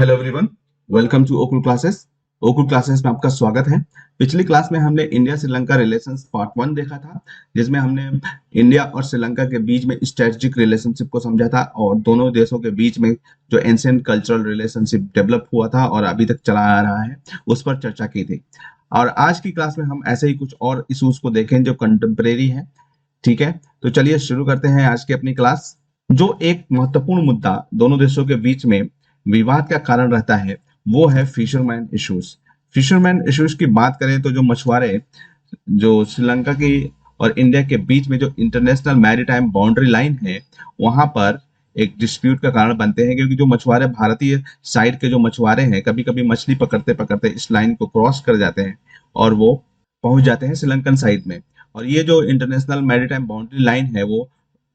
Hello everyone, welcome to Okul classes. Okul classes में आपका स्वागत है। पिछली क्लास में हमने इंडिया श्रीलंका रिलेशंस पार्ट 1 देखा था, जिसमें हमने इंडिया और श्रीलंका के बीच में स्ट्रेटेजिक रिलेशनशिप को समझा था और दोनों देशों के बीच में जो एंशिएंट कल्चरल रिलेशनशिप डेवलप हुआ था और अभी तक चला आ रहा है, उस पर चर्चा की थी। और आज की क्लास में हम ऐसे ही कुछ और इश्यूज को देखें जो कंटेम्परेरी है। ठीक है, तो चलिए शुरू करते हैं आज की अपनी क्लास। जो एक महत्वपूर्ण मुद्दा दोनों देशों के बीच में विवाद का कारण रहता है, वो है फिशरमैन इश्यूज। फिशरमैन इश्यूज की बात करें तो जो मछुआरे जो श्रीलंका की और इंडिया के बीच में जो इंटरनेशनल मैरीटाइम बाउंड्री लाइन है, वहां पर एक डिस्प्यूट का कारण बनते हैं, क्योंकि जो मछुआरे भारतीय साइड के जो मछुआरे हैं, कभी कभी मछली पकड़ते पकड़ते इस लाइन को क्रॉस कर जाते हैं और वो पहुंच जाते हैं श्रीलंकन साइड में। और ये जो इंटरनेशनल मैरीटाइम बाउंड्री लाइन है, वो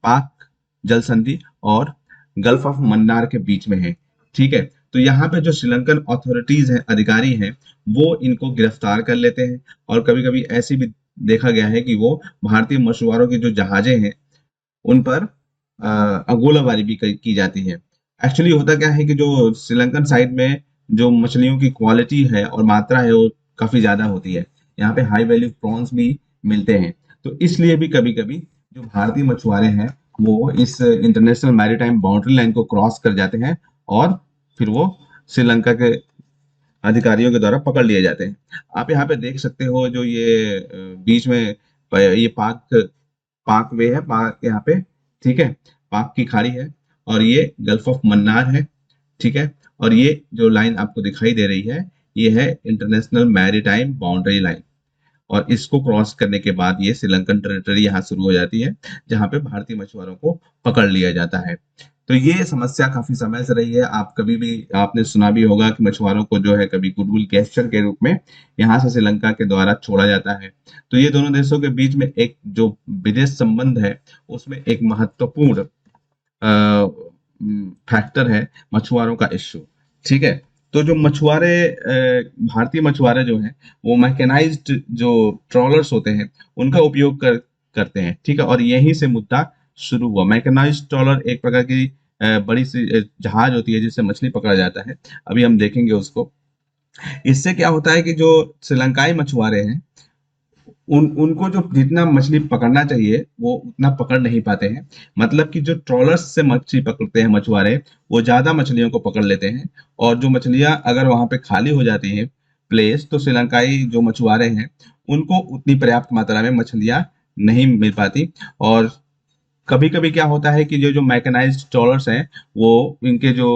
पाक जल संधि और गल्फ ऑफ मन्नार के बीच में है। ठीक है, तो यहाँ पे जो श्रीलंकन अथॉरिटीज हैं, अधिकारी हैं, वो इनको गिरफ्तार कर लेते हैं। और कभी कभी ऐसी भी देखा गया है कि वो भारतीय मछुआरों की जो जहाजें हैं, उन पर गोलाबारी भी की जाती है। एक्चुअली होता क्या है कि जो श्रीलंकन साइड में जो मछलियों की क्वालिटी है और मात्रा है, वो काफी ज्यादा होती है। यहाँ पे हाई वैल्यू प्रॉन्स भी मिलते हैं, तो इसलिए भी कभी कभी जो भारतीय मछुआरे हैं, वो इस इंटरनेशनल मैरीटाइम बाउंड्री लाइन को क्रॉस कर जाते हैं और फिर वो श्रीलंका के अधिकारियों के द्वारा पकड़ लिए जाते हैं। आप यहाँ पे देख सकते हो, जो ये बीच में ये पाक पाक वे है, पाक यहाँ पे। ठीक है, पाक की खाड़ी है और ये गल्फ ऑफ मन्नार है। ठीक है, और ये जो लाइन आपको दिखाई दे रही है, ये है इंटरनेशनल मैरीटाइम बाउंड्री लाइन। और इसको क्रॉस करने के बाद ये श्रीलंकन टेरिटरी यहाँ शुरू हो जाती है, जहाँ पे भारतीय मछुआरों को पकड़ लिया जाता है। तो ये समस्या काफी समय से रही है। आप कभी भी आपने सुना भी होगा कि मछुआरों को जो है कभी गुडविल गेस्चर के रूप में यहाँ से श्रीलंका के द्वारा छोड़ा जाता है। तो ये दोनों देशों के बीच में एक जो विदेश संबंध है, उसमें एक महत्वपूर्ण फैक्टर है मछुआरों का इश्यू। ठीक है, तो जो मछुआरे भारतीय मछुआरे जो हैं, वो मैकेनाइज्ड जो ट्रॉलर्स होते हैं, उनका उपयोग करते हैं। ठीक है, और यहीं से मुद्दा शुरू हुआ। मैकेनाइज्ड ट्रॉलर एक प्रकार की बड़ी सी जहाज होती है, जिससे मछली पकड़ा जाता है। अभी हम देखेंगे उसको। इससे क्या होता है कि जो श्रीलंकाई मछुआरे हैं, उनको जो जितना मछली पकड़ना चाहिए, वो उतना पकड़ नहीं पाते हैं। मतलब कि जो ट्रॉलर्स से मछली पकड़ते हैं मछुआरे, वो ज्यादा मछलियों को पकड़ लेते हैं। और जो मछलियां अगर वहां पे खाली हो जाती है प्लेस, तो श्रीलंकाई जो मछुआरे हैं, उनको उतनी पर्याप्त मात्रा में मछलियां नहीं मिल पाती। और कभी कभी क्या होता है कि जो जो मैकेनाइज्ड ट्रॉलर्स हैं, वो इनके जो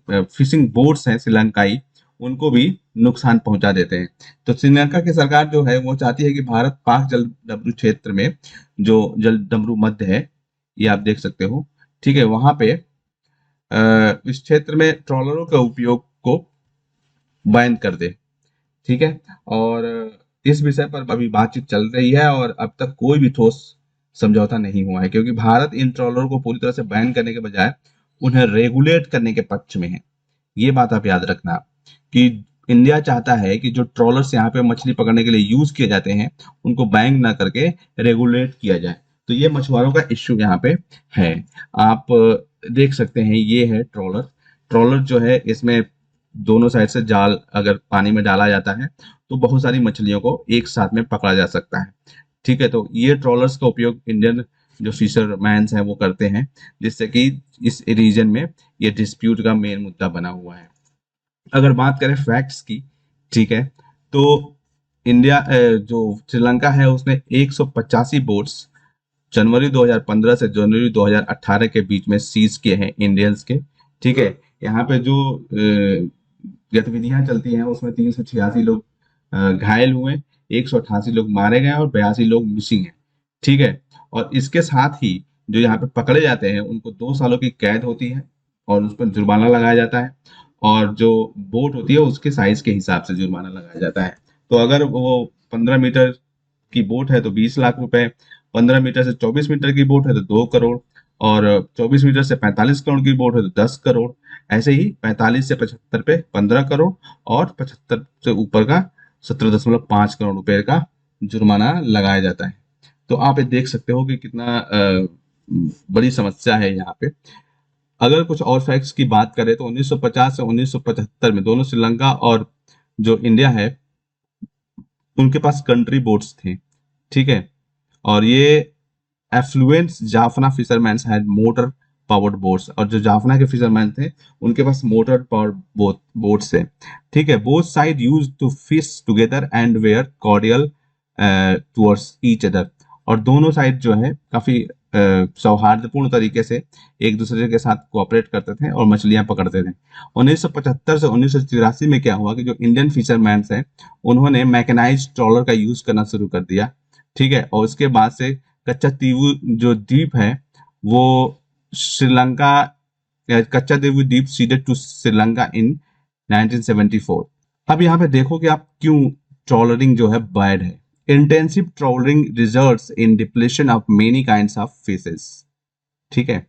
फिशिंग बोट्स हैं श्रीलंकाई, उनको भी नुकसान पहुंचा देते हैं। तो श्रीलंका की सरकार जो है, वो चाहती है कि भारत पाक जल डमरू क्षेत्र में, जो जल डमरू मध्य है, ये आप देख सकते हो। ठीक है, वहां पे इस क्षेत्र में ट्रॉलरों का उपयोग को बैन कर दे। ठीक है, और इस विषय पर अभी बातचीत चल रही है और अब तक कोई भी ठोस समझौता नहीं हुआ है, क्योंकि भारत इन ट्रॉलरों को पूरी तरह से बैन करने के बजाय उन्हें रेगुलेट करने के पक्ष में है। ये बात आप याद रखना कि इंडिया चाहता है कि जो ट्रॉलर्स यहाँ पे मछली पकड़ने के लिए यूज किए जाते हैं, उनको बैन ना करके रेगुलेट किया जाए। तो ये मछुआरों का इश्यू यहाँ पे है। आप देख सकते हैं, ये है ट्रॉलर। ट्रॉलर जो है, इसमें दोनों साइड से जाल अगर पानी में डाला जाता है, तो बहुत सारी मछलियों को एक साथ में पकड़ा जा सकता है। ठीक है, तो ये ट्रॉलर्स का उपयोग इंडियन जो फिशरमैन्स हैं वो करते हैं, जिससे कि इस रीजन में ये डिस्प्यूट का मेन मुद्दा बना हुआ है। अगर बात करें फैक्ट्स की, ठीक है, तो इंडिया जो श्रीलंका है, उसने 185 बोट्स जनवरी 2015 से जनवरी 2018 के बीच में सीज किए हैं इंडियंस के। ठीक है, यहाँ पे जो गतिविधियां चलती हैं, उसमें 386 लोग घायल हुए, 188 लोग मारे गए और 82 लोग मिसिंग हैं। ठीक है, और इसके साथ ही जो यहाँ पे पकड़े जाते हैं, उनको 2 सालों की कैद होती है और उस पर जुर्माना लगाया जाता है। और जो बोट होती है, उसके साइज के हिसाब से जुर्माना लगाया जाता है। तो अगर वो 15 मीटर की बोट है तो 20 लाख रुपए, 15 मीटर से 24 मीटर की बोट है तो 2 करोड़, और 24 मीटर से 45 करोड़ की बोट है तो 10 करोड़। ऐसे ही 45 से 75 पे 15 करोड़, और 75 से ऊपर का 17.5 करोड़ रुपए का जुर्माना लगाया जाता है। तो आप ये देख सकते हो कि कितना बड़ी समस्या है यहाँ पे। अगर कुछ और फैक्ट्स की बात करें तो 1950 से 1975 में दोनों श्रीलंका और जो इंडिया है उनके पास कंट्री बोट्स थे, ठीक है। और ये affluent Jaffna fisherman had motor powered boats, और जो जाफना के फिशरमैन थे उनके पास मोटर पावर्ड बोट्स है, ठीक है। Both side use to fish together and were cordial towards each other. और दोनों साइड जो है काफी सौहार्दपूर्ण तरीके से एक दूसरे के साथ कोऑपरेट करते थे और मछलियां पकड़ते थे। 1975 से 1983 में क्या हुआ कि जो इंडियन फिशरमैन हैं उन्होंने मैकेनाइज्ड ट्रॉलर का यूज करना शुरू कर दिया, ठीक है। और उसके बाद से कच्चा तीवु जो द्वीप है वो श्रीलंका, कच्चा द्वीप द्वीप सीडेड टू श्रीलंका इन 1974। अब यहाँ पे देखो कि आप क्यों ट्रॉलरिंग जो है बैड है। Intensive trawling results in depletion of many kinds of fishes, ठीक है,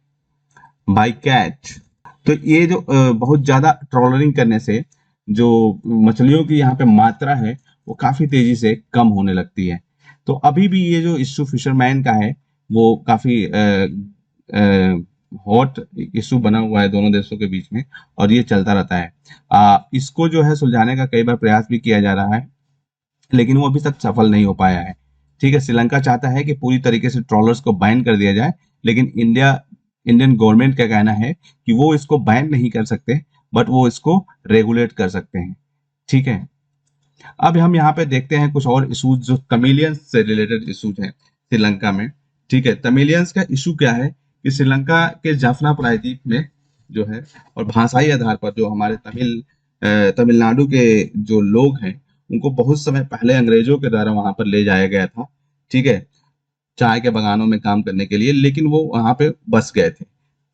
बाय कैच। तो ये जो बहुत ज्यादा ट्रॉलरिंग करने से जो मछलियों की यहाँ पे मात्रा है वो काफी तेजी से कम होने लगती है। तो अभी भी ये जो इशू फिशरमैन का है वो काफी हॉट इशू बना हुआ है दोनों देशों के बीच में, और ये चलता रहता है। इसको जो है सुलझाने का कई बार प्रयास भी किया जा रहा है, लेकिन वो अभी तक सफल नहीं हो पाया है, ठीक है। श्रीलंका चाहता है कि पूरी तरीके से ट्रॉलर्स को बैन कर दिया जाए, लेकिन इंडियन गवर्नमेंट का कहना है कि वो इसको बैन नहीं कर सकते, बट वो इसको रेगुलेट कर सकते हैं, ठीक है। अब हम यहाँ पे देखते हैं कुछ और इशूज जो तमिलियंस से रिलेटेड इशूज हैं श्रीलंका में, ठीक है। तमिलियंस का इशू क्या है कि श्रीलंका के जाफना प्रायद्वीप में जो है और भाषाई आधार पर जो हमारे तमिलनाडु के जो लोग हैं उनको बहुत समय पहले अंग्रेजों के द्वारा वहां पर ले जाया गया था, ठीक है, चाय के बगानों में काम करने के लिए, लेकिन वो वहां पे बस गए थे।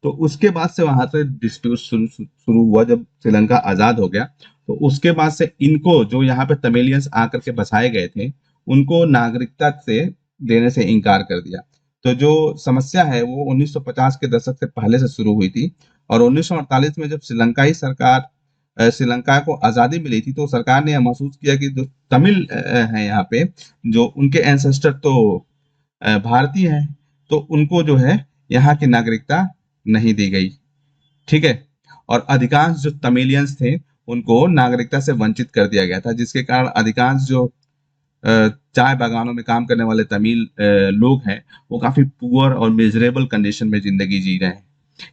तो उसके बाद से वहां से डिस्प्यूट शुरू हुआ जब श्रीलंका आजाद हो गया। तो उसके बाद से इनको जो यहाँ पे तमिलियंस आकर के बसाए गए थे उनको नागरिकता से देने से इनकार कर दिया। तो जो समस्या है वो 1950 के दशक से पहले से शुरू हुई थी, और 1948 में जब श्रीलंकाई सरकार श्रीलंका को आजादी मिली थी तो सरकार ने यह महसूस किया कि जो तमिल है यहाँ पे, जो उनके एंसेस्टर तो भारतीय हैं, तो उनको जो है यहाँ की नागरिकता नहीं दी गई, ठीक है। और अधिकांश जो तमिलियंस थे उनको नागरिकता से वंचित कर दिया गया था, जिसके कारण अधिकांश जो चाय बागानों में काम करने वाले तमिल लोग हैं वो काफी पुअर और मिजरेबल कंडीशन में जिंदगी जी रहे हैं।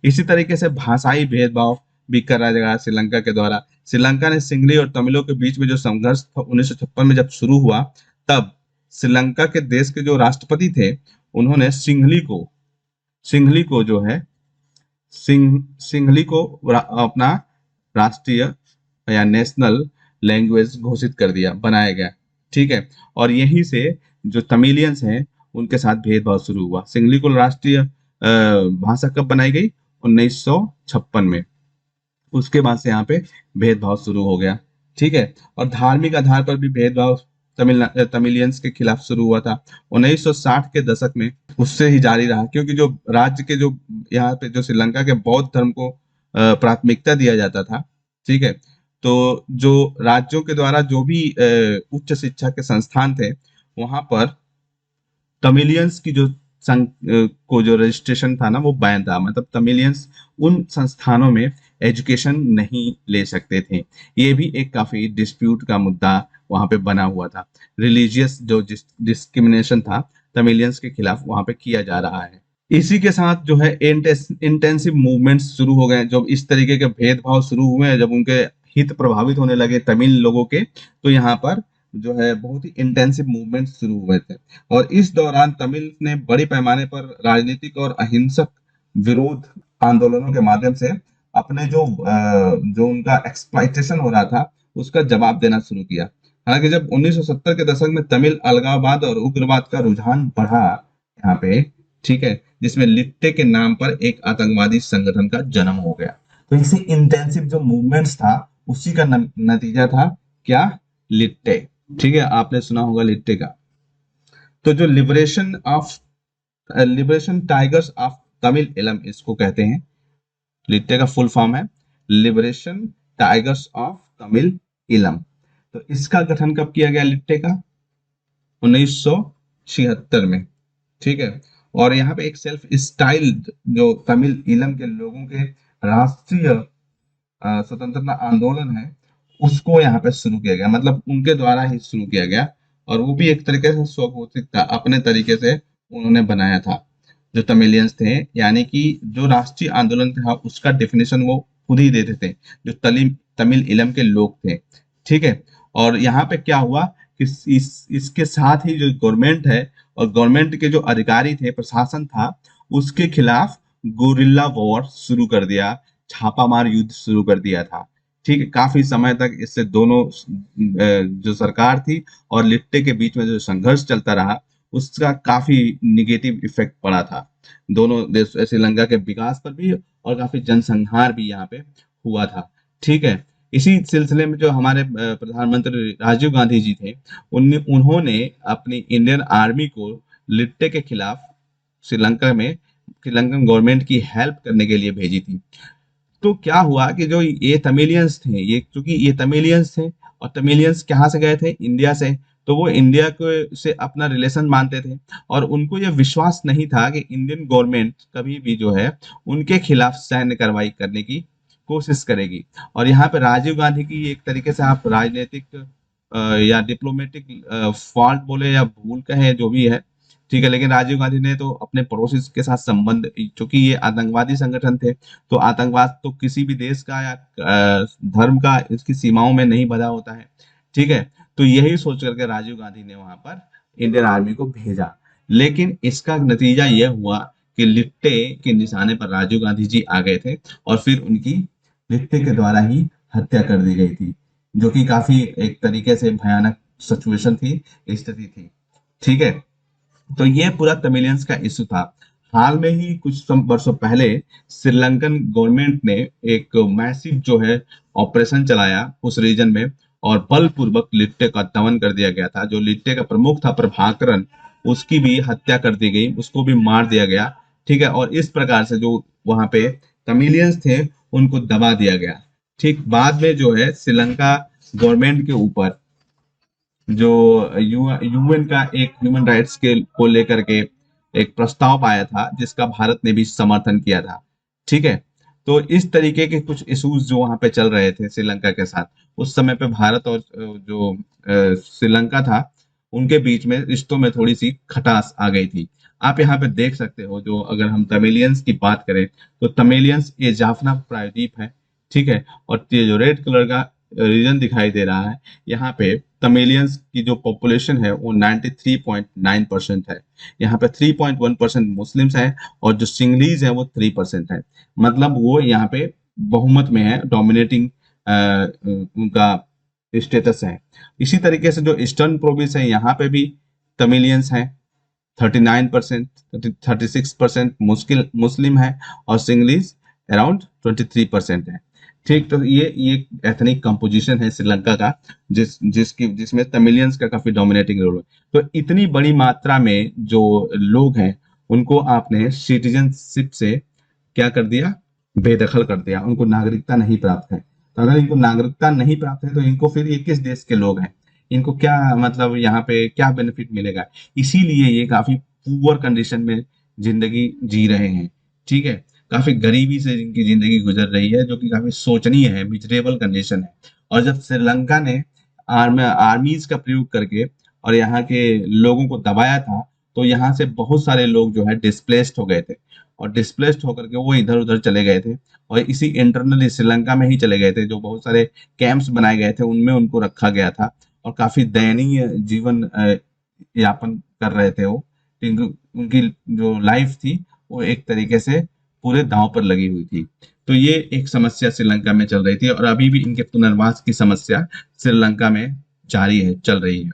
इसी तरीके से भाषाई भेदभाव भी करा गया श्रीलंका के द्वारा। श्रीलंका ने सिंहली और तमिलों के बीच में जो संघर्ष 1956 में जब शुरू हुआ, तब श्रीलंका के देश के जो राष्ट्रपति थे उन्होंने सिंहली को जो है सिंहली को अपना राष्ट्रीय या नेशनल लैंग्वेज घोषित कर दिया, बनाया गया, ठीक है। और यहीं से जो तमिलियंस हैं उनके साथ भेदभाव शुरू हुआ। सिंहली को राष्ट्रीय भाषा कब बनाई गई? 1956 में। उसके बाद से यहाँ पे भेदभाव शुरू हो गया, ठीक है। और धार्मिक आधार पर भी भेदभाव तमिलियंस के खिलाफ शुरू हुआ था 1960 के दशक में, उससे ही जारी रहा, क्योंकि जो राज्य के जो यहाँ पे जो श्रीलंका के बौद्ध धर्म को प्राथमिकता दिया जाता था, ठीक है। तो जो राज्यों के द्वारा जो भी उच्च शिक्षा के संस्थान थे वहां पर तमिलियंस की जो को जो रजिस्ट्रेशन था ना वो बैन था, मतलब तमिलियंस उन संस्थानों में एजुकेशन नहीं ले सकते थे। ये भी एक काफी डिस्प्यूट का मुद्दा वहां पे बना हुआ था। रिलीजियस जो डिस्क्रिमिनेशन था तमिलियंस के खिलाफ वहां पे किया जा रहा है। इसी के साथ जो है इंटेंसिव मूवमेंट्स शुरू हो गए। जब इस तरीके के भेदभाव शुरू हुए, जब उनके हित प्रभावित होने लगे तमिल लोगों के, तो यहाँ पर जो है बहुत ही इंटेंसिव मूवमेंट शुरू हुए थे। और इस दौरान तमिल ने बड़े पैमाने पर राजनीतिक और अहिंसक विरोध आंदोलनों के माध्यम से अपने जो उनका एक्सप्लॉइटेशन हो रहा था उसका जवाब देना शुरू किया। हालांकि जब 1970 के दशक में तमिल अलगाववाद और उग्रवाद का रुझान बढ़ा यहाँ पे, ठीक है, जिसमें लिट्टे के नाम पर एक आतंकवादी संगठन का जन्म हो गया। तो इसी इंटेंसिव जो मूवमेंट्स था उसी का नतीजा था क्या? लिट्टे, ठीक है, आपने सुना होगा लिट्टे का। तो जो लिबरेशन टाइगर्स ऑफ तमिल इलम इसको कहते हैं। लिट्टे का फुल फॉर्म है लिबरेशन टाइगर्स ऑफ तमिल इलम। तो इसका गठन कब किया गया लिट्टे का? 1976 में, ठीक है। और यहाँ पे एक सेल्फ स्टाइल्ड जो तमिल इलम के लोगों के राष्ट्रीय स्वतंत्रता आंदोलन है, उसको यहाँ पे शुरू किया गया, मतलब उनके द्वारा ही शुरू किया गया। और वो भी एक तरीके से स्वघोषित था, अपने तरीके से उन्होंने बनाया था। जो तमिलियंस थे, यानी कि जो राष्ट्रीय आंदोलन था उसका डेफिनेशन वो खुद ही देते थे, जो तमिल इलम के लोग थे। ठीक है। और यहाँ पे क्या हुआ कि इसके साथ ही जो गवर्नमेंट है और गवर्नमेंट के जो अधिकारी थे, प्रशासन था, उसके खिलाफ गोरिल्ला वॉर शुरू कर दिया, छापामार युद्ध शुरू कर दिया था। ठीक है। काफी समय तक इससे दोनों जो सरकार थी और लिट्टे के बीच में जो संघर्ष चलता रहा, उसका काफी निगेटिव इफेक्ट पड़ा था दोनों देश, श्रीलंका के विकास पर भी, और काफी जनसंहार भी यहाँ पे हुआ था। ठीक है। इसी सिलसिले में जो हमारे प्रधानमंत्री राजीव गांधी जी थे, उन्होंने अपनी इंडियन आर्मी को लिट्टे के खिलाफ श्रीलंका में श्रीलंकन गवर्नमेंट की हेल्प करने के लिए भेजी थी। तो क्या हुआ कि जो ये तमिलियंस थे, ये क्योंकि ये तमिलियंस थे, और तमिलियंस कहाँ से गए थे? इंडिया से। तो वो इंडिया को से अपना रिलेशन मानते थे, और उनको ये विश्वास नहीं था कि इंडियन गवर्नमेंट कभी भी जो है उनके खिलाफ सैन्य कार्रवाई करने की कोशिश करेगी। और यहाँ पे राजीव गांधी की एक तरीके से आप राजनीतिक या डिप्लोमेटिक फॉल्ट बोले या भूल कहें, जो भी है, ठीक है, लेकिन राजीव गांधी ने तो अपने पड़ोसी के साथ संबंध, क्योंकि ये आतंकवादी संगठन थे, तो आतंकवाद तो किसी भी देश का या धर्म का इसकी सीमाओं में नहीं बधा होता है। ठीक है। तो यही सोच करके राजीव गांधी ने वहां पर इंडियन आर्मी को भेजा। लेकिन इसका नतीजा यह हुआ कि लिट्टे के निशाने पर राजीव गांधी जी आ गए थे, और फिर उनकी लिट्टे के द्वारा ही हत्या कर दी गई थी, जो कि काफी एक तरीके से भयानक सिचुएशन थी, स्थिति थी। ठीक है। तो ये पूरा तमिलियंस का इशू था। हाल में ही कुछ वर्षों पहले श्रीलंकन गवर्नमेंट ने एक मैसिव जो है ऑपरेशन चलाया उस रीजन में, और बलपूर्वक लिट्टे का दमन कर दिया गया था। जो लिट्टे का प्रमुख था प्रभाकरन, उसकी भी हत्या कर दी गई, उसको भी मार दिया गया। ठीक है। और इस प्रकार से जो वहां पे तमिलियंस थे उनको दबा दिया गया। ठीक। बाद में जो है श्रीलंका गवर्नमेंट के ऊपर जो यूएन का एक ह्यूमन राइट्स के को लेकर के एक प्रस्ताव आया था, जिसका भारत ने भी समर्थन किया था। ठीक है। तो इस तरीके के कुछ इश्यूज जो वहां पे चल रहे थे श्रीलंका के साथ, उस समय पे भारत और जो श्रीलंका था, उनके बीच में रिश्तों में थोड़ी सी खटास आ गई थी। आप यहाँ पे देख सकते हो, जो अगर हम तमिलियंस की बात करें, तो तमिलियंस ये जाफना प्रायद्वीप है। ठीक है। और ये जो रेड कलर का रीजन दिखाई दे रहा है, यहाँ पे तमिलियंस की जो पॉपुलेशन है वो 93.9% है। यहाँ पे 3.1% मुस्लिम्स हैं, और जो सिंगलीज है वो 3% है। मतलब वो यहाँ पे बहुमत में है, डोमिनेटिंग उनका स्टेटस है। इसी तरीके से जो ईस्टर्न प्रोविंस है, यहाँ पे भी तमिलियंस हैं, 39%, 36% मुस्किल मुस्लिम है, और सिंगलीज अराउंड 23% है। ठीक। तो ये एथनिक कंपोजिशन है श्रीलंका का, जिसमें तमिलियंस का काफी डोमिनेटिंग रोल है। तो इतनी बड़ी मात्रा में जो लोग हैं, उनको आपने सिटीजनशिप से क्या कर दिया? बेदखल कर दिया। उनको नागरिकता नहीं प्राप्त है। तो अगर इनको नागरिकता नहीं प्राप्त है, तो इनको फिर ये किस देश के लोग हैं? इनको क्या मतलब यहाँ पे क्या बेनिफिट मिलेगा? इसीलिए ये काफी पुअर कंडीशन में जिंदगी जी रहे हैं। ठीक है। काफी गरीबी से इनकी जिंदगी गुजर रही है, जो कि काफी शोचनीय है, मिजरेबल कंडीशन है। और जब श्रीलंका ने आर्मीज का प्रयोग करके और यहाँ के लोगों को दबाया था, तो यहाँ से बहुत सारे लोग जो है डिस्प्लेस्ड हो गए थे, और डिस्प्लेस्ड होकर के वो इधर उधर चले गए थे, और इसी इंटरनली श्रीलंका में ही चले गए थे। जो बहुत सारे कैंप्स बनाए गए थे, उनमें उनको रखा गया था, और काफी दयनीय जीवन यापन कर रहे थे वो। क्योंकि उनकी जो लाइफ थी वो एक तरीके से पूरे दांव पर लगी हुई थी। तो ये एक समस्या श्रीलंका में चल रही थी, और अभी भी इनके पुनर्वास की समस्या श्रीलंका में जारी है, चल रही है।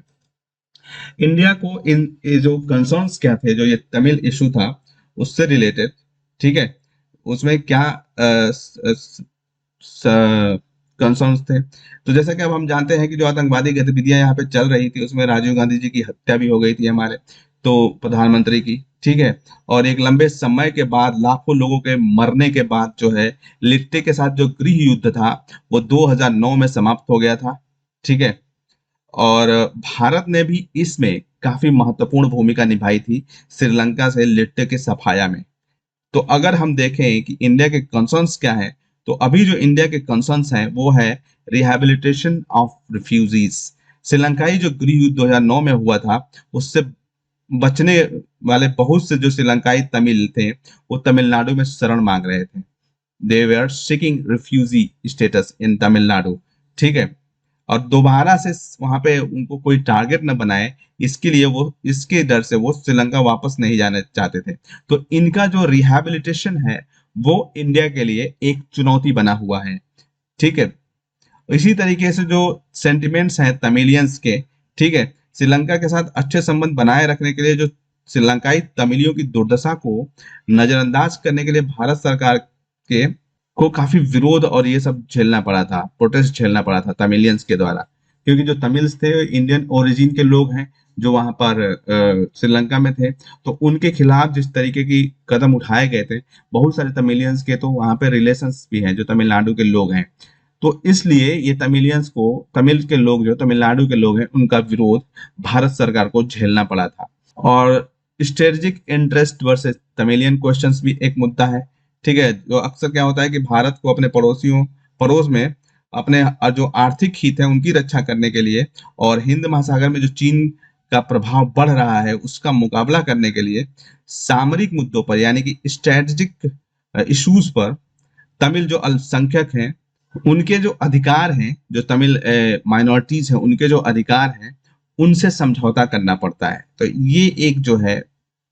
इंडिया को ये जो कंसर्न्स क्या थे, जो ये तमिल इशू था उससे रिलेटेड, ठीक है, उसमें क्या कंसर्न्स थे? तो जैसा कि अब हम जानते हैं कि जो आतंकवादी गतिविधियां यहाँ पे चल रही थी, उसमें राजीव गांधी जी की हत्या भी हो गई थी, हमारे तो प्रधानमंत्री की। ठीक है। और एक लंबे समय के बाद, लाखों लोगों के मरने के बाद जो है, लिट्टे के साथ जो गृह युद्ध था वो 2009 में समाप्त हो गया था। ठीक है। और भारत ने भी इसमें काफी महत्वपूर्ण भूमिका निभाई थी, श्रीलंका से लिट्टे के सफाया में। तो अगर हम देखें कि इंडिया के कंसर्न्स क्या है, तो अभी जो इंडिया के कंसर्न्स हैं वो है रिहैबिलिटेशन ऑफ रिफ्यूजीज। श्रीलंकाई जो गृह युद्ध 2009 में हुआ था, उससे बचने वाले बहुत से जो श्रीलंकाई तमिल थे, वो तमिलनाडु में शरण मांग रहे थे। They were seeking refugee status in Tamil Nadu, ठीक है। और दोबारा से वहां पे उनको कोई टारगेट न बनाए, इसके लिए वो, इसके डर से वो श्रीलंका वापस नहीं जाना चाहते थे। तो इनका जो रिहैबिलिटेशन है वो इंडिया के लिए एक चुनौती बना हुआ है, ठीक है। इसी तरीके से जो सेंटिमेंट्स हैं तमिलियंस के, ठीक है, श्रीलंका के साथ अच्छे संबंध बनाए रखने के लिए जो श्रीलंकाई तमिलियों की दुर्दशा को नजरअंदाज करने के लिए भारत सरकार के को काफी विरोध और ये सब झेलना पड़ा था, प्रोटेस्ट झेलना पड़ा था तमिलियंस के द्वारा। क्योंकि जो तमिल्स थे इंडियन ओरिजिन के लोग हैं, जो वहां पर श्रीलंका में थे, तो उनके खिलाफ जिस तरीके की कदम उठाए गए थे, बहुत सारे तमिलियंस के तो वहां पे रिलेशंस भी हैं जो तमिलनाडु के लोग हैं। तो इसलिए ये तमिलियंस को, तमिल के लोग जो तमिलनाडु के लोग हैं, उनका विरोध भारत सरकार को झेलना पड़ा था। और strategic interest versus Tamilian questions भी एक मुद्दा है, ठीक है। जो अक्सर क्या होता है कि भारत को अपने पड़ोस में अपने जो आर्थिक हित है उनकी रक्षा करने के लिए, और हिंद महासागर में जो चीन का प्रभाव बढ़ रहा है उसका मुकाबला करने के लिए, सामरिक मुद्दों पर यानी कि स्ट्रेटेजिक इश्यूज पर तमिल जो अल्पसंख्यक हैं उनके जो अधिकार हैं, जो तमिल माइनॉरिटीज हैं उनके जो अधिकार हैं, उनसे समझौता करना पड़ता है। तो ये एक जो है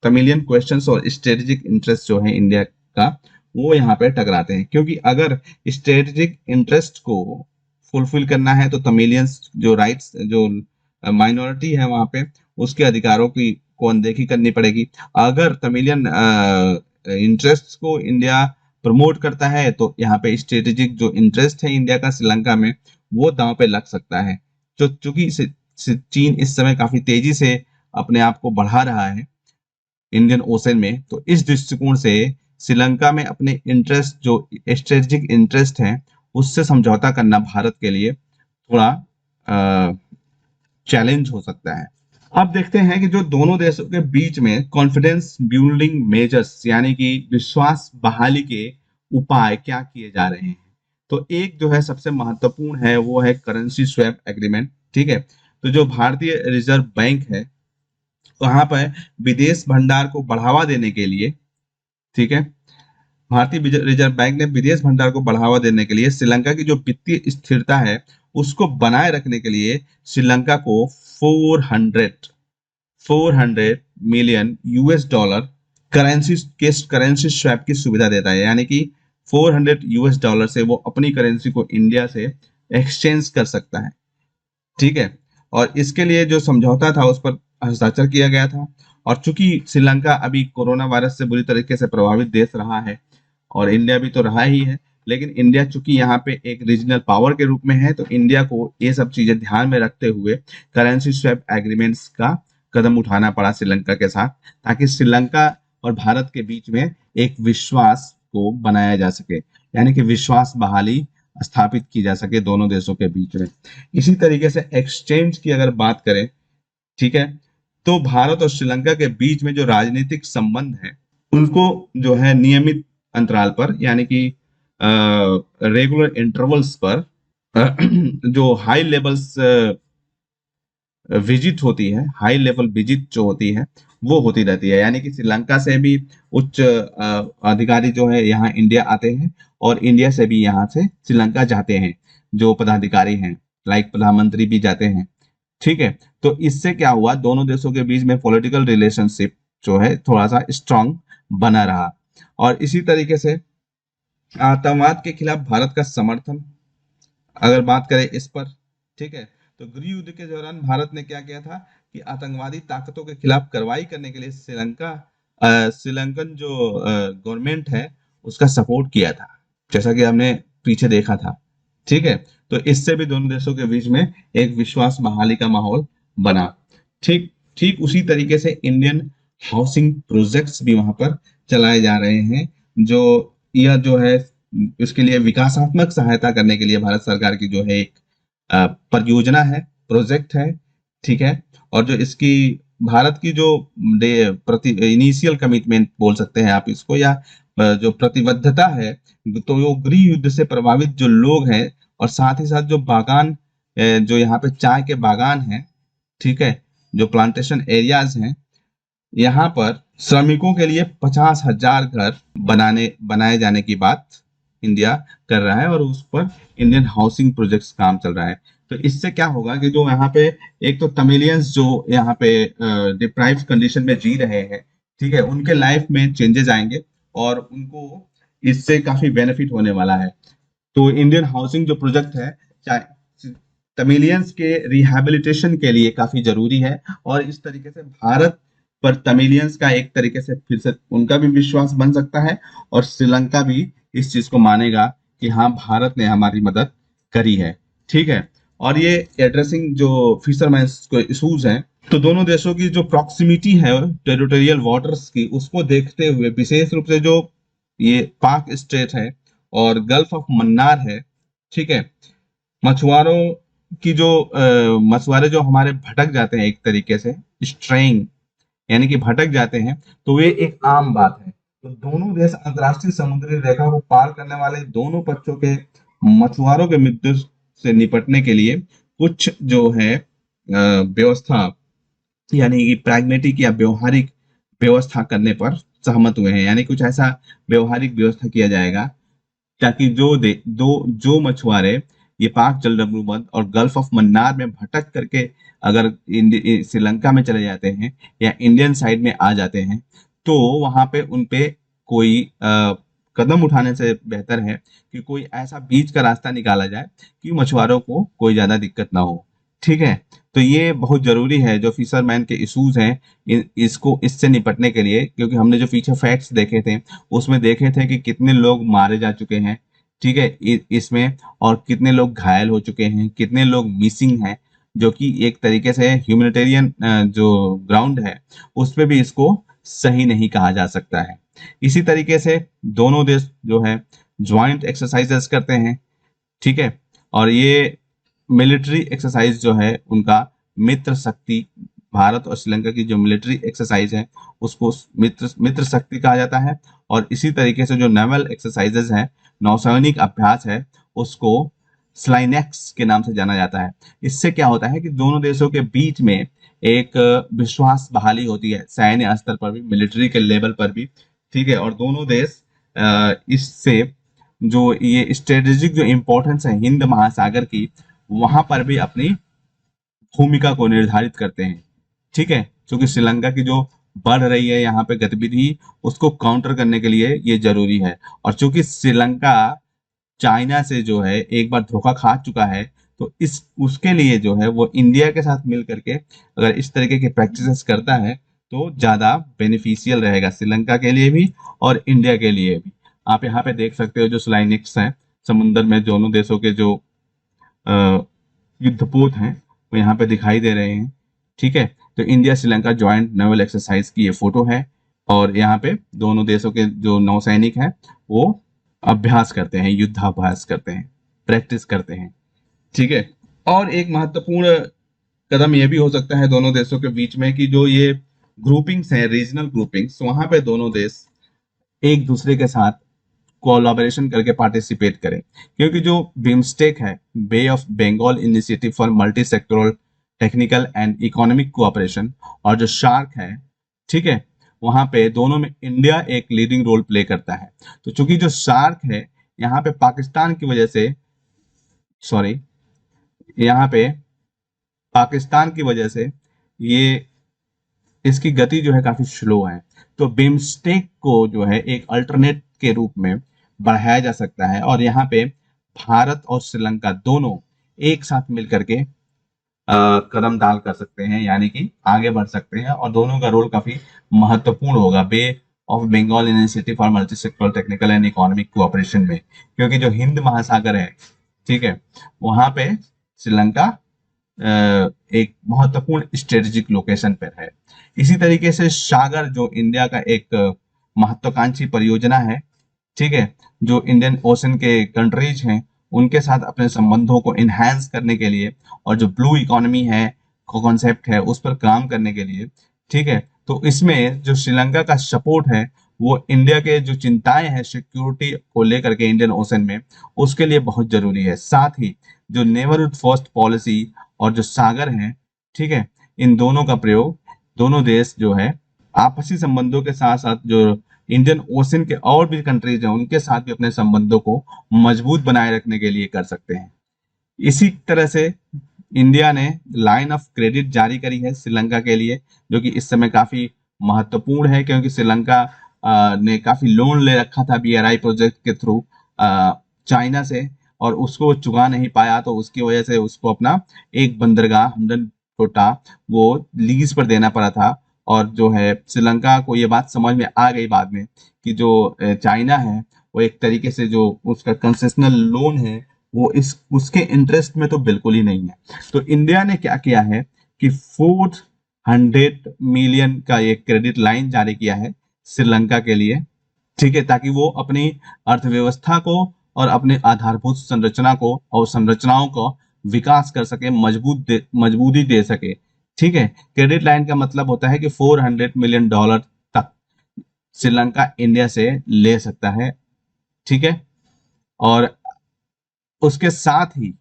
तमिलियन क्वेश्चंस और स्ट्रेटेजिक इंटरेस्ट जो है इंडिया का, वो यहाँ पे टकराते हैं। क्योंकि अगर स्ट्रेटेजिक इंटरेस्ट को फुलफिल करना है तो तमिलियंस जो राइट्स, जो माइनॉरिटी है वहां पे, उसके अधिकारों की को अनदेखी करनी पड़ेगी। अगर तमिलियन इंटरेस्ट को इंडिया प्रमोट करता है तो यहाँ पे स्ट्रेटेजिक जो इंटरेस्ट है इंडिया का श्रीलंका में, वो दांव पे लग सकता है। तो चूंकि चीन इस समय काफी तेजी से अपने आप को बढ़ा रहा है इंडियन ओशन में, तो इस दृष्टिकोण से श्रीलंका में अपने इंटरेस्ट, जो स्ट्रेटेजिक इंटरेस्ट है, उससे समझौता करना भारत के लिए थोड़ा चैलेंज हो सकता है। अब देखते हैं कि जो दोनों देशों के बीच में कॉन्फिडेंस बिल्डिंग मेजर्स यानी कि विश्वास बहाली के उपाय क्या किए जा रहे हैं। तो एक जो है सबसे महत्वपूर्ण है वो है करेंसी स्वैप एग्रीमेंट, ठीक है। तो जो भारतीय रिजर्व बैंक है, वहां पर विदेश भंडार को बढ़ावा देने के लिए, ठीक है, भारतीय रिजर्व बैंक ने विदेश भंडार को बढ़ावा देने के लिए श्रीलंका की जो वित्तीय स्थिरता है उसको बनाए रखने के लिए श्रीलंका को 400 million US dollar currency swap की सुविधा देता है। यानी कि 400 यूएस डॉलर से वो अपनी करेंसी को इंडिया से एक्सचेंज कर सकता है, ठीक है। और इसके लिए जो समझौता था उस पर हस्ताक्षर किया गया था। और चूंकि श्रीलंका अभी कोरोना वायरस से बुरी तरीके से प्रभावित देश रहा है, और इंडिया भी तो रहा ही है, लेकिन इंडिया चूंकि यहाँ पे एक रीजनल पावर के रूप में है, तो इंडिया को ये सब चीजें ध्यान में रखते हुए करेंसी स्वैप एग्रीमेंट्स का कदम उठाना पड़ा श्रीलंका के साथ, ताकि श्रीलंका और भारत के बीच में एक विश्वास को बनाया जा सके, यानी कि विश्वास बहाली स्थापित की जा सके दोनों देशों के बीच में। इसी तरीके से एक्सचेंज की अगर बात करें, ठीक है, तो भारत और श्रीलंका के बीच में जो राजनीतिक संबंध है उनको जो है नियमित अंतराल पर, यानी कि रेगुलर इंटरवल्स पर जो हाई लेवल्स विजिट होती है, हाई लेवल विजिट जो होती है वो होती रहती है। यानी कि श्रीलंका से भी उच्च अधिकारी जो है यहाँ इंडिया आते हैं, और इंडिया से भी यहाँ से श्रीलंका जाते हैं जो पदाधिकारी हैं, लाइक प्रधानमंत्री भी जाते हैं, ठीक है। तो इससे क्या हुआ, दोनों देशों के बीच में पॉलिटिकल रिलेशनशिप जो है थोड़ा सा स्ट्रांग बना रहा। और इसी तरीके से आतंकवाद के खिलाफ भारत का समर्थन अगर बात करें इस पर, ठीक है, तो गृह युद्ध के दौरान भारत ने क्या किया था कि आतंकवादी ताकतों के खिलाफ कार्रवाई करने के लिए श्रीलंकन जो गवर्नमेंट है उसका सपोर्ट किया था, जैसा कि हमने पीछे देखा था, ठीक है। तो इससे भी दोनों देशों के बीच में एक विश्वास बहाली का माहौल बना। ठीक ठीक उसी तरीके से इंडियन हाउसिंग प्रोजेक्ट्स भी वहां पर चलाए जा रहे हैं, जो यह जो है इसके लिए विकासात्मक सहायता करने के लिए भारत सरकार की जो है एक परियोजना है, प्रोजेक्ट है, ठीक है। और जो इसकी भारत की जो प्रति इनिशियल कमिटमेंट बोल सकते हैं आप इसको, या जो प्रतिबद्धता है, तो वो गृह युद्ध से प्रभावित जो लोग हैं, और साथ ही साथ जो बागान, जो यहाँ पे चाय के बागान हैं, ठीक है, जो प्लांटेशन एरियाज हैं, यहाँ पर श्रमिकों के लिए 50,000 घर बनाए जाने की बात इंडिया कर रहा है, और उस पर इंडियन हाउसिंग प्रोजेक्ट्स काम चल रहा है। तो इससे क्या होगा कि जो यहाँ पे एक तो तमिलियंस जो यहाँ पे डिप्राइव्ड कंडीशन में जी रहे हैं, ठीक है, उनके लाइफ में चेंजेस आएंगे और उनको इससे काफी बेनिफिट होने वाला है। तो इंडियन हाउसिंग जो प्रोजेक्ट है, चाहे तमिलियंस के रिहैबिलिटेशन के लिए काफी जरूरी है, और इस तरीके से भारत पर तमिलियंस का एक तरीके से फिर से उनका भी विश्वास बन सकता है, और श्रीलंका भी इस चीज को मानेगा कि हाँ, भारत ने हमारी मदद करी है, ठीक है। और ये एड्रेसिंग जो फिशरमैन को इशूज हैं, तो दोनों देशों की जो प्रॉक्सिमिटी है टेरिटोरियल वाटर्स की, उसको देखते हुए विशेष रूप से जो ये पाक स्टेट है और गल्फ ऑफ मन्नार है, ठीक है, मछुआरों की जो मछुआरे जो हमारे भटक जाते हैं एक तरीके से स्ट्रेइंग, यानी कि भटक जाते हैं, तो ये एक आम बात है। तो दोनों देश अंतर्राष्ट्रीय समुद्री रेखा को पार करने वाले दोनों पक्षों के मछुआरों के मृत्यु से निपटने के लिए कुछ जो है व्यवस्था, यानी कि प्रैग्मेटिक या व्यवहारिक व्यवस्था करने पर सहमत हुए हैं, यानी कुछ ऐसा व्यवहारिक व्यवस्था किया जाएगा ताकि जो मछुआरे ये पाक जलसंधि और गल्फ ऑफ मन्नार में भटक करके अगर श्रीलंका में चले जाते हैं या इंडियन साइड में आ जाते हैं, तो वहां पे उनपे कोई कदम उठाने से बेहतर है कि कोई ऐसा बीच का रास्ता निकाला जाए कि मछुआरों को कोई ज्यादा दिक्कत ना हो, ठीक है। तो ये बहुत जरूरी है, जो फिशरमैन के इश्यूज हैं इसको इससे निपटने के लिए, क्योंकि हमने जो पीछे फैक्ट्स देखे थे उसमें देखे थे कि कितने लोग मारे जा चुके हैं, ठीक है, इसमें, और कितने लोग घायल हो चुके हैं, कितने लोग मिसिंग हैं, जो कि एक तरीके से ह्यूमैनिटेरियन जो ग्राउंड है उस पे भी इसको सही नहीं कहा जा सकता है। इसी तरीके से दोनों देश जो है ज्वाइंट एक्सरसाइजेस करते हैं, ठीक है, और ये मिलिट्री एक्सरसाइज जो है उनका मित्र शक्ति, भारत और श्रीलंका की जो मिलिट्री एक्सरसाइज है उसको मित्र शक्ति कहा जाता है, और इसी तरीके से जो नेवल एक्सरसाइजेज है, नौसैनिक अभ्यास है, उसको स्लाइनेक्स के नाम से जाना जाता है। इससे क्या होता है कि दोनों देशों के बीच में एक विश्वास बहाली होती है, सैन्य स्तर पर भी, मिलिट्री के लेवल पर भी, ठीक है, और दोनों देश इससे जो ये स्ट्रेटेजिक जो इम्पोर्टेंस है हिंद महासागर की, वहां पर भी अपनी भूमिका को निर्धारित करते हैं, ठीक है, क्योंकि श्रीलंका की जो बढ़ रही है यहाँ पे गतिविधि, उसको काउंटर करने के लिए ये जरूरी है। और चूंकि श्रीलंका चाइना से जो है एक बार धोखा खा चुका है, तो इस उसके लिए जो है वो इंडिया के साथ मिल करके अगर इस तरीके के प्रैक्टिसेस करता है तो ज्यादा बेनिफिशियल रहेगा श्रीलंका के लिए भी और इंडिया के लिए भी। आप यहाँ पे देख सकते हो जो स्लाइनिक्स हैं, समुद्र में दोनों देशों के जो युद्धपोत हैं वो यहाँ पे दिखाई दे रहे हैं, ठीक है। तो India Sri Lanka joint naval exercise की ये फोटो है, और यहाँ पे दोनों देशों के जो नौसैनिक हैं वो अभ्यास करते हैं, युद्धाभ्यास करते हैं, प्रैक्टिस करते हैं, ठीक है। और एक महत्वपूर्ण कदम ये भी हो सकता है दोनों देशों के बीच में कि जो ये ग्रुपिंग्स हैं, रीजनल ग्रुपिंग्स, वहां पे दोनों देश एक दूसरे के साथ कोलैबोरेशन करके पार्टिसिपेट करें, क्योंकि जो बिम्स्टेक है, Bay of Bengal initiative for multi sectoral technical and economic cooperation, और जो शार्क है, ठीक है, वहां पे दोनों में इंडिया एक लीडिंग रोल प्ले करता है। तो चूंकि जो शार्क है यहाँ पे पाकिस्तान की वजह से, सॉरी, यहाँ पे पाकिस्तान की वजह से ये इसकी गति जो है काफी स्लो है, तो बिम्स्टेक को जो है एक अल्टरनेट के रूप में बढ़ाया जा सकता है, और यहाँ पे भारत और श्रीलंका दोनों एक साथ मिलकर के कदम डाल कर सकते हैं, यानी कि आगे बढ़ सकते हैं, और दोनों का रोल काफी महत्वपूर्ण होगा Bay of Bengal initiative for multi sectoral technical and economic cooperation में, क्योंकि जो हिंद महासागर है, ठीक है, वहां पे श्रीलंका एक महत्वपूर्ण स्ट्रेटेजिक लोकेशन पर है। इसी तरीके से सागर जो इंडिया का एक महत्वाकांक्षी परियोजना है, ठीक है, जो इंडियन ओशन के कंट्रीज हैं उनके साथ अपने संबंधों को इनहैंस करने के लिए और जो ब्लू इकोनॉमी है कॉन्सेप्ट है उस पर काम करने के लिए ठीक है। तो इसमें जो श्रीलंका का सपोर्ट है वो इंडिया के जो चिंताएं हैं सिक्योरिटी को लेकर के इंडियन ओशन में, उसके लिए बहुत जरूरी है। साथ ही जो नेबरहुड फर्स्ट पॉलिसी और जो सागर है, ठीक है, इन दोनों का प्रयोग दोनों देश जो है आपसी संबंधों के साथ साथ जो इंडियन ओशन के और भी कंट्रीज हैं उनके साथ भी अपने संबंधों को मजबूत बनाए रखने के लिए कर सकते हैं। इसी तरह से इंडिया ने लाइन ऑफ क्रेडिट जारी करी है श्रीलंका के लिए, जो कि इस समय काफी महत्वपूर्ण है, क्योंकि श्रीलंका ने काफी लोन ले रखा था बीआरआई प्रोजेक्ट के थ्रू चाइना से, और उसको वो चुका नहीं पाया, तो उसकी वजह से उसको अपना एक बंदरगाह हमदन टोटा वो लीज पर देना पड़ा था। और जो है श्रीलंका को ये बात समझ में आ गई बाद में कि जो चाइना है वो एक तरीके से जो उसका कंसेशनल लोन है वो इस उसके इंटरेस्ट में तो बिल्कुल ही नहीं है। तो इंडिया ने क्या किया है कि 400 मिलियन का एक क्रेडिट लाइन जारी किया है श्रीलंका के लिए, ठीक है, ताकि वो अपनी अर्थव्यवस्था को और अपने आधारभूत संरचना को और संरचनाओं को विकास कर सके, मजबूती दे सके। ठीक है, क्रेडिट लाइन का मतलब होता है कि $400 मिलियन तक श्रीलंका इंडिया से ले सकता है, ठीक है। और उसके साथ ही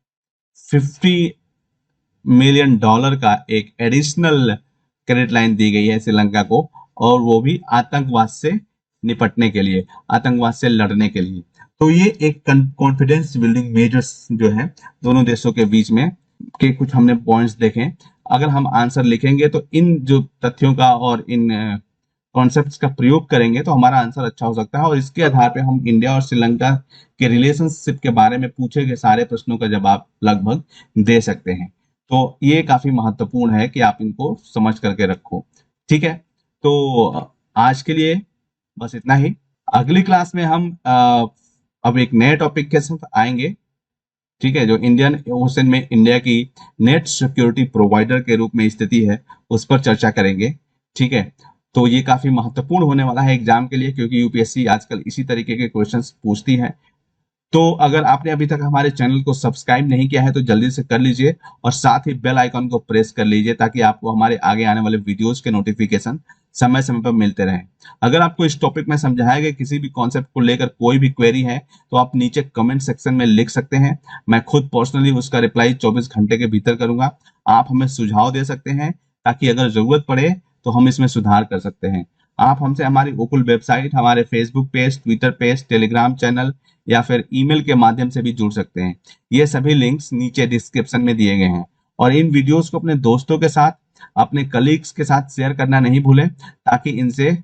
$50 मिलियन का एक एडिशनल क्रेडिट लाइन दी गई है श्रीलंका को, और वो भी आतंकवाद से निपटने के लिए, आतंकवाद से लड़ने के लिए। तो ये एक कॉन्फिडेंस बिल्डिंग मेजर्स जो है दोनों देशों के बीच में के कुछ हमने पॉइंट्स देखे। अगर हम आंसर लिखेंगे तो इन जो तथ्यों का और इन कॉन्सेप्ट्स का प्रयोग करेंगे तो हमारा आंसर अच्छा हो सकता है, और इसके आधार पे हम इंडिया और श्रीलंका के रिलेशनशिप के बारे में पूछे गए सारे प्रश्नों का जवाब लगभग दे सकते हैं। तो ये काफी महत्वपूर्ण है कि आप इनको समझ करके रखो, ठीक है। तो आज के लिए बस इतना ही। अगली क्लास में हम अब एक नए टॉपिक के साथ आएंगे, ठीक है, जो इंडियन ओशन में इंडिया की नेट सिक्योरिटी प्रोवाइडर के रूप में स्थिति है उस पर चर्चा करेंगे, ठीक है। तो ये काफी महत्वपूर्ण होने वाला है एग्जाम के लिए, क्योंकि यूपीएससी आजकल इसी तरीके के क्वेश्चंस पूछती है। तो अगर आपने अभी तक हमारे चैनल को सब्सक्राइब नहीं किया है तो जल्दी से कर लीजिए, और साथ ही बेल आइकन को प्रेस कर लीजिए ताकि आपको हमारे आगे आने वाले वीडियोस के नोटिफिकेशन समय समय पर मिलते रहें। अगर आपको इस टॉपिक में समझाए गए किसी भी कॉन्सेप्ट को लेकर कोई भी क्वेरी है तो आप नीचे कमेंट सेक्शन में लिख सकते हैं। मैं खुद पर्सनली उसका रिप्लाई 24 घंटे के भीतर करूंगा। आप हमें सुझाव दे सकते हैं ताकि अगर जरूरत पड़े तो हम इसमें सुधार कर सकते हैं। आप हमसे हमारी ओकुल वेबसाइट, हमारे Facebook page, Twitter page, Telegram channel या फिर ईमेल के माध्यम से भी जुड़ सकते हैं। ये सभी लिंक्स नीचे डिस्क्रिप्शन में दिए गए हैं। और इन वीडियोस को अपने दोस्तों के साथ, अपने कलीग्स के साथ शेयर करना नहीं भूलें ताकि इनसे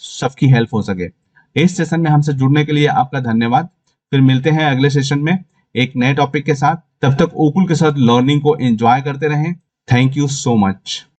सबकी हेल्प हो सके। इस सेशन में हमसे जुड़ने के लिए आपका धन्यवाद। फिर मिलते हैं अगले सेशन में एक नए टॉपिक के साथ। तब तक ओकुल के साथ लर्निंग को एंजॉय करते रहें। Thank you so much.